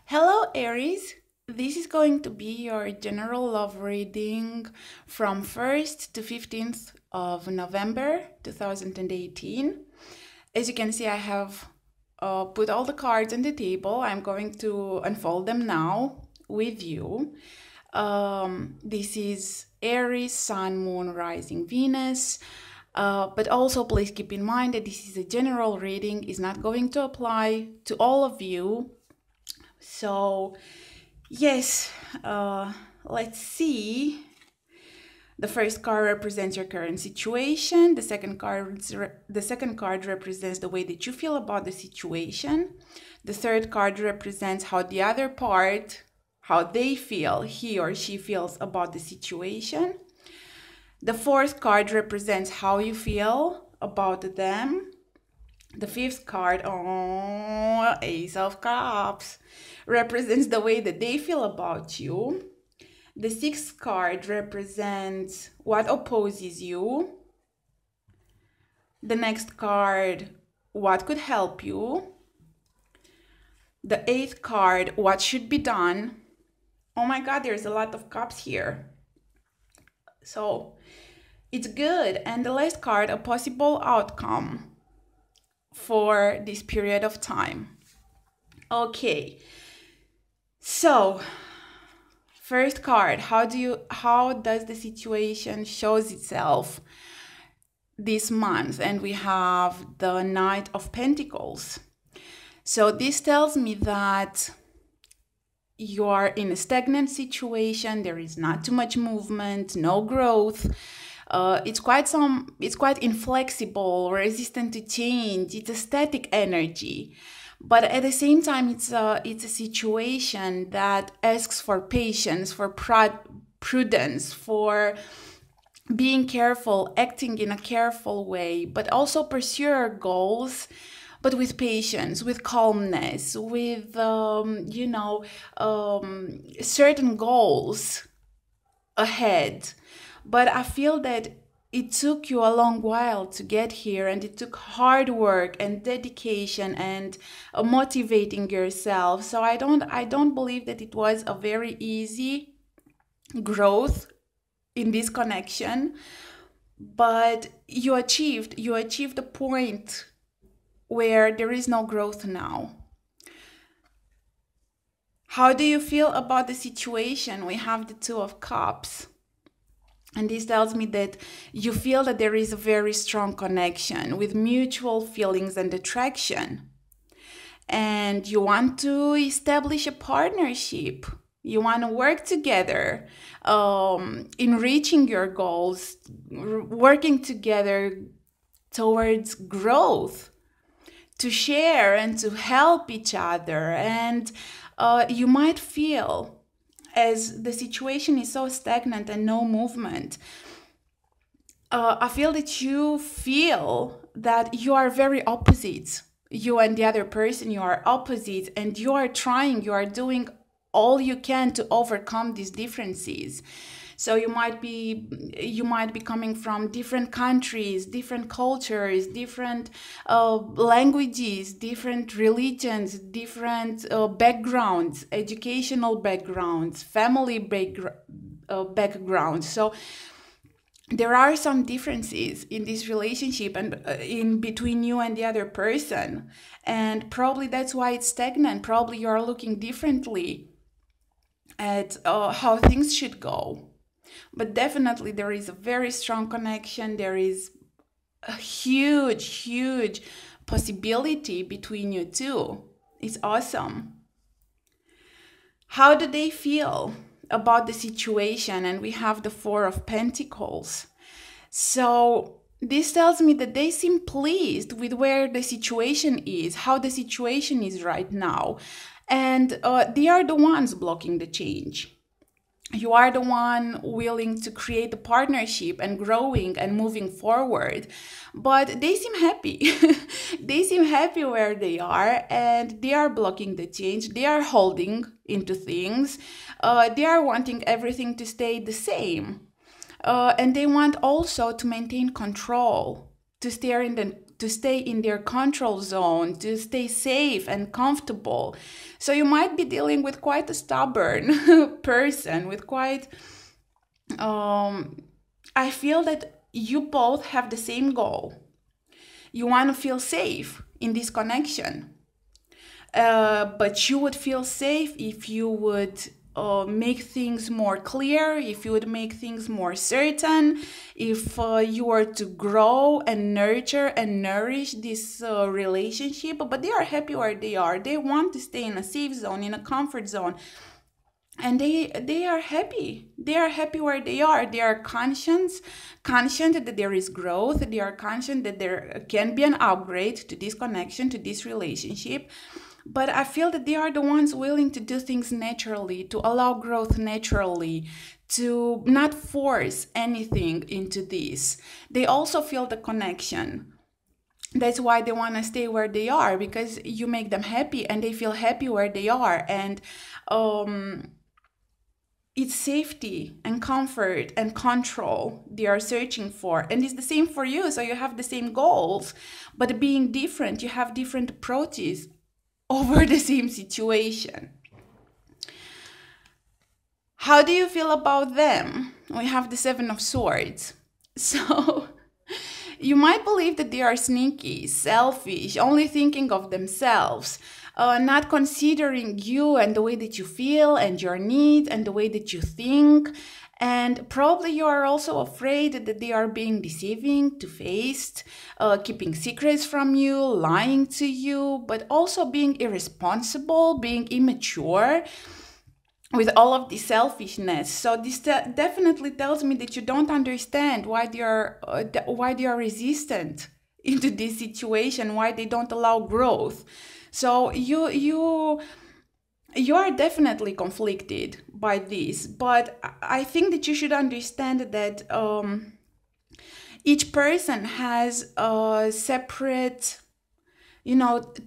Hello, Aries. This is going to be your general love reading from 1st to 15th of November 2018. As you can see, I have put all the cards on the table. I'm going to unfold them now with you. This is Aries, Sun, Moon, Rising, Venus. But also please keep in mind that this is a general reading, is not going to apply to all of you. So yes, let's see. The first card represents your current situation. The second card represents the way that you feel about the situation. The third card represents how the other part, how they feel, he or she feels about the situation. The fourth card represents how you feel about them. The fifth card, Ace of Cups, represents the way that they feel about you. The sixth card represents what opposes you. The next card, what could help you. The eighth card, what should be done. Oh my God, there's a lot of cups here. So it's good. And the last card, a possible outcome for this period of time. Okay, so first card, how does the situation shows itself this month? And we have the Knight of Pentacles. So this tells me that you are in a stagnant situation. There is not too much movement, no growth. It's quite inflexible, resistant to change. It's a static energy, but at the same time, it's a situation that asks for patience, for prudence, for being careful, acting in a careful way, but also pursue your goals, but with patience, with calmness, with certain goals ahead. But I feel that it took you a long while to get here, and it took hard work and dedication and motivating yourself. So I don't believe that it was a very easy growth in this connection, but you achieved a point where there is no growth now. How do you feel about the situation? We have the Two of Cups. And this tells me that you feel that there is a very strong connection with mutual feelings and attraction. And you want to establish a partnership. You want to work together in reaching your goals, working together towards growth, to share and to help each other. And you might feel, as the situation is so stagnant and no movement, I feel that you feel that you are very opposites. You and the other person, you are opposites, and you are doing all you can to overcome these differences. So you might be coming from different countries, different cultures, different languages, different religions, different backgrounds, educational backgrounds, family backgrounds. So there are some differences in this relationship and in between you and the other person. And probably that's why it's stagnant. Probably you're looking differently at how things should go. But definitely there is a very strong connection. There is a huge possibility between you two. It's awesome. How do they feel about the situation? And we have the Four of Pentacles. So this tells me that they seem pleased with where the situation is, how the situation is right now. And they are the ones blocking the change. You are the one willing to create a partnership and growing and moving forward. But they seem happy. They seem happy where they are, and they are blocking the change. They are holding into things. They are wanting everything to stay the same. And they want also to maintain control, to steer in the to stay in their control zone, to stay safe and comfortable. So you might be dealing with quite a stubborn person, with quite, I feel that you both have the same goal. You want to feel safe in this connection. But you would feel safe if you would make things more clear, if you would make things more certain, if you were to grow and nurture and nourish this relationship. But they are happy where they are. They want to stay in a safe zone, in a comfort zone. And they are happy. They are happy where they are. They are conscient that there is growth. They are conscient that there can be an upgrade to this connection, to this relationship. But I feel that they are the ones willing to do things naturally, to allow growth naturally, to not force anything into this. They also feel the connection. That's why they want to stay where they are, because you make them happy and they feel happy where they are. And it's safety and comfort and control they are searching for. And it's the same for you. So you have the same goals, but being different, you have different approaches over the same situation. How do you feel about them? We have the Seven of Swords. So you might believe that they are sneaky, selfish, only thinking of themselves, not considering you and the way that you feel and your needs and the way that you think. And probably you are also afraid that they are being deceiving, two-faced, keeping secrets from you, lying to you, but also being irresponsible, being immature with all of the selfishness. So this definitely tells me that you don't understand why they are resistant into this situation, why they don't allow growth. So you are definitely conflicted by this, but I think that you should understand that each person has a separate,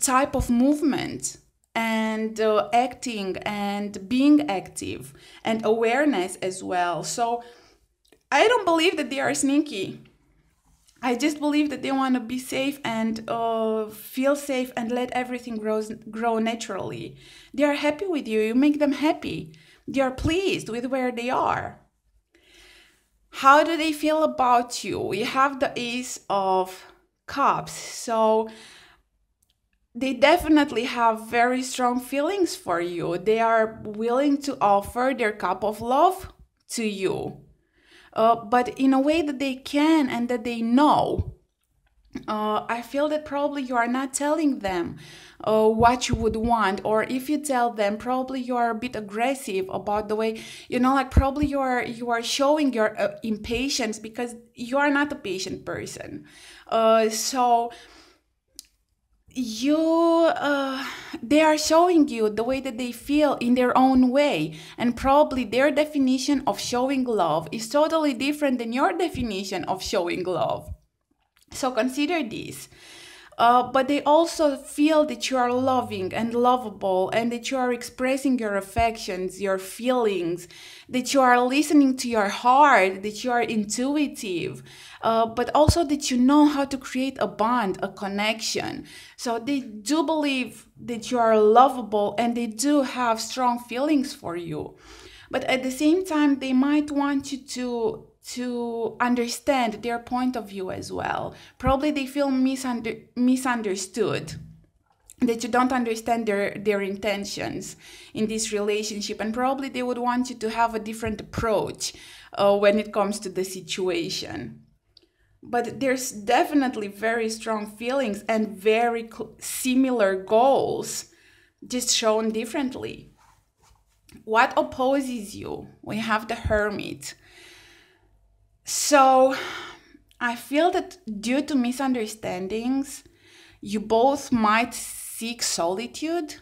type of movement and acting and being active and awareness as well. So I don't believe that they are sneaky. I just believe that they want to be safe and feel safe and let everything grow naturally. They are happy with you. You make them happy. They are pleased with where they are. How do they feel about you? We have the Ace of Cups. So they definitely have very strong feelings for you. They are willing to offer their cup of love to you. But in a way that they can and that they know. I feel that probably you are not telling them what you would want, or if you tell them, probably you are a bit aggressive about the way, probably you are showing your impatience, because you are not a patient person. So they are showing you the way that they feel in their own way, and probably their definition of showing love is totally different than your definition of showing love. So consider this. But they also feel that you are loving and lovable, and that you are expressing your affections, your feelings, that you are listening to your heart, that you are intuitive, but also that you know how to create a bond, a connection. So they do believe that you are lovable, and they do have strong feelings for you. But at the same time, they might want you to understand their point of view as well. Probably they feel misunderstood, that you don't understand their intentions in this relationship, and probably they would want you to have a different approach when it comes to the situation. But there's definitely very strong feelings and very similar goals, just shown differently. What opposes you? We have the Hermit. So I feel that due to misunderstandings, you both might seek solitude,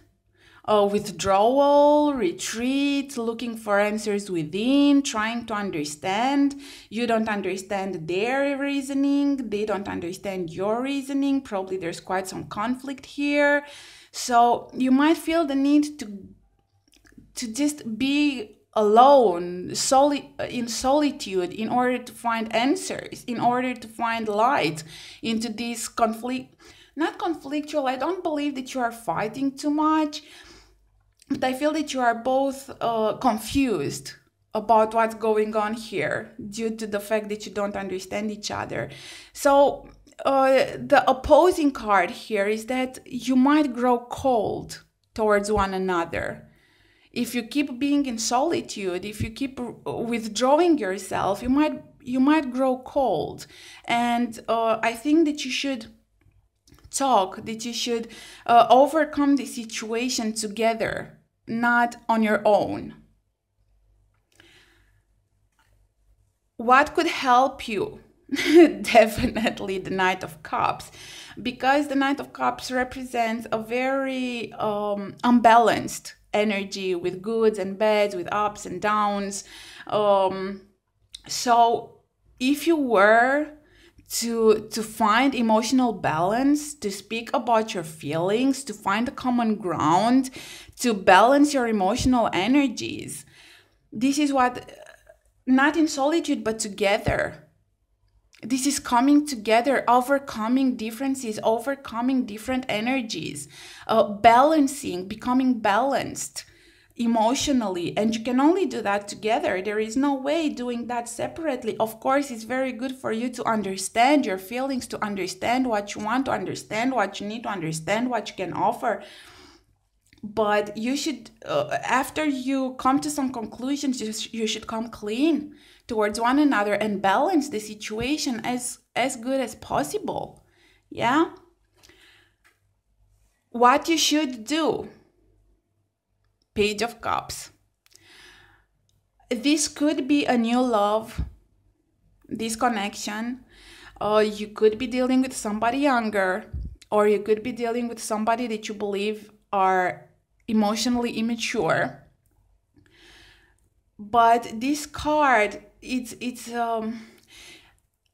withdrawal, retreat, looking for answers within, trying to understand. You don't understand their reasoning. They don't understand your reasoning. Probably there's quite some conflict here. So you might feel the need to just be alone, in solitude, in order to find answers, in order to find light into this conflict. Not conflictual, I don't believe that you are fighting too much, but I feel that you are both confused about what's going on here due to the fact that you don't understand each other. So the opposing card here is that you might grow cold towards one another. If you keep being in solitude, if you keep withdrawing yourself, you might grow cold. And I think that you should talk, that you should overcome the situation together, not on your own. What could help you? Definitely the Knight of Cups, because the Knight of Cups represents a very unbalanced energy with goods and bads, with ups and downs. So if you were to find emotional balance, to speak about your feelings, to find a common ground, to balance your emotional energies, this is what, not in solitude, but together. This is coming together, overcoming differences, overcoming different energies, balancing, becoming balanced emotionally. And you can only do that together. There is no way doing that separately. Of course, it's very good for you to understand your feelings, to understand what you want to understand, what you need to understand, what you can offer. But you should, after you come to some conclusions, you should come clean towards one another and balance the situation as good as possible. Yeah? What you should do. Page of Cups. This could be a new love, this connection. You could be dealing with somebody younger, or you could be dealing with somebody that you believe are emotionally immature. But this card, it's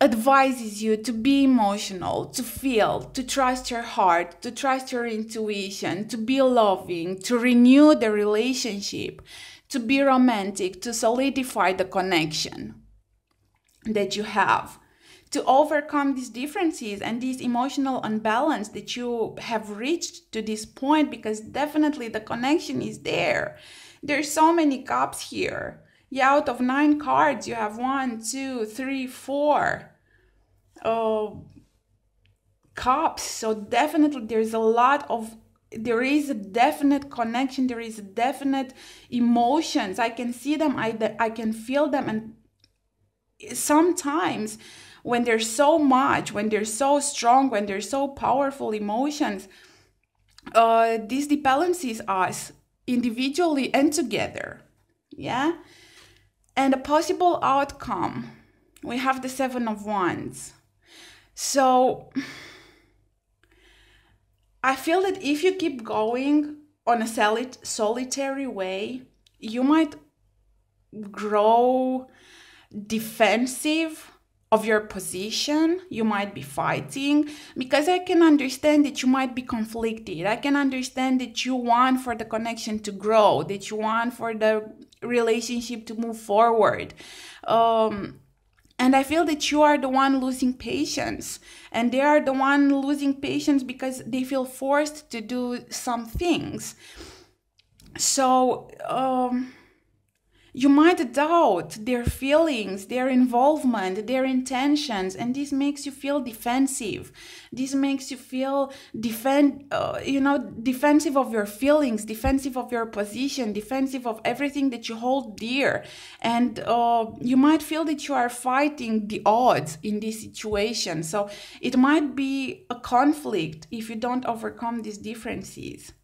advises you to be emotional, to feel, to trust your heart, to trust your intuition, to be loving, to renew the relationship, to be romantic, to solidify the connection that you have, to overcome these differences and this emotional unbalance that you have reached to this point, because definitely the connection is there. There's so many cups here. Yeah, out of 9 cards, you have 1, 2, 3, 4 cups. So definitely there is a definite connection. There is a definite emotions. I can see them. I can feel them. And sometimes when there's so much, when they're so strong, when they're so powerful emotions, this debalances us individually and together. Yeah. And a possible outcome, we have the 7 of Wands. So I feel that if you keep going on a solitary way, you might grow defensive of your position. You might be fighting, because I can understand that you might be conflicted. I can understand that you want for the connection to grow, that you want for the relationship to move forward. And I feel that you are the one losing patience, and they are the one losing patience because they feel forced to do some things. So you might doubt their feelings, their involvement, their intentions, and this makes you feel defensive. This makes you feel defensive of your feelings, defensive of your position, defensive of everything that you hold dear. And you might feel that you are fighting the odds in this situation. So it might be a conflict if you don't overcome these differences.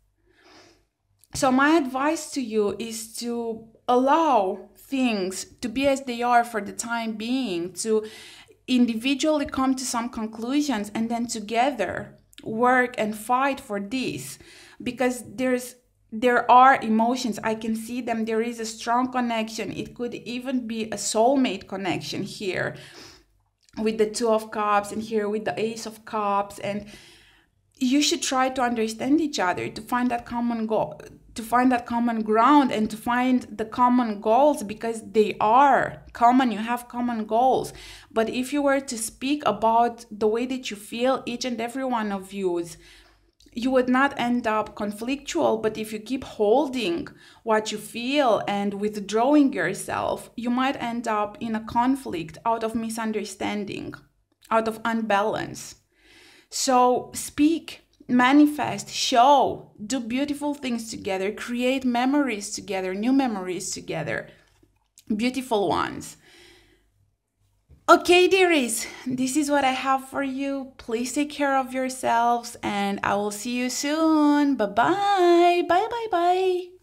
So my advice to you is to allow things to be as they are for the time being, to individually come to some conclusions and then together work and fight for this, because there are emotions. I can see them. There is a strong connection. It could even be a soulmate connection here with the 2 of Cups and here with the Ace of Cups. And you should try to understand each other, to find that common goal, to find that common ground and to find the common goals, because they are common. You have common goals. But if you were to speak about the way that you feel, each and every one of you would not end up conflictual. But if you keep holding what you feel and withdrawing yourself, you might end up in a conflict out of misunderstanding, out of unbalance. So speak, manifest, show, do beautiful things together, create memories together, new memories together, beautiful ones. Okay, dearies, this is what I have for you. Please take care of yourselves, and I will see you soon. Bye-bye. Bye-bye-bye.